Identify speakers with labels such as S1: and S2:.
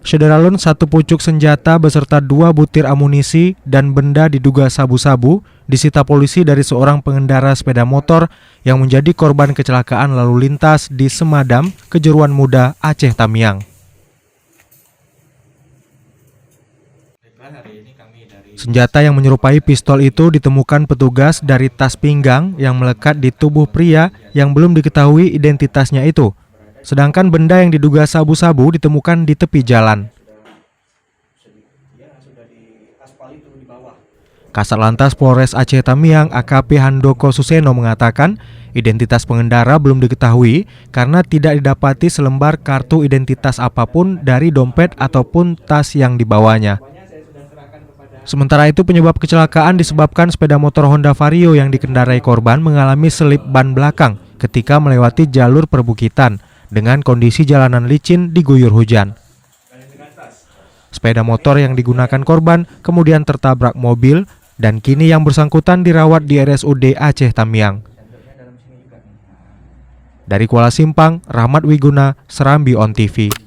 S1: Syederalun satu pucuk senjata beserta 2 butir amunisi dan benda diduga sabu-sabu disita polisi dari seorang pengendara sepeda motor yang menjadi korban kecelakaan lalu lintas di Semadam, Kejuruan Muda, Aceh Tamiang. Senjata yang menyerupai pistol itu ditemukan petugas dari tas pinggang yang melekat di tubuh pria yang belum diketahui identitasnya itu. Sedangkan benda yang diduga sabu-sabu ditemukan di tepi jalan. Kasat Lantas Polres Aceh Tamiang AKP Handoko Suseno mengatakan identitas pengendara belum diketahui karena tidak didapati selembar kartu identitas apapun dari dompet ataupun tas yang dibawanya. Sementara itu penyebab kecelakaan disebabkan sepeda motor Honda Vario yang dikendarai korban mengalami selip ban belakang ketika melewati jalur perbukitan dengan kondisi jalanan licin diguyur hujan. Sepeda motor yang digunakan korban kemudian tertabrak mobil dan kini yang bersangkutan dirawat di RSUD Aceh Tamiang. Dari Kuala Simpang, Rahmat Wiguna, Serambi On TV.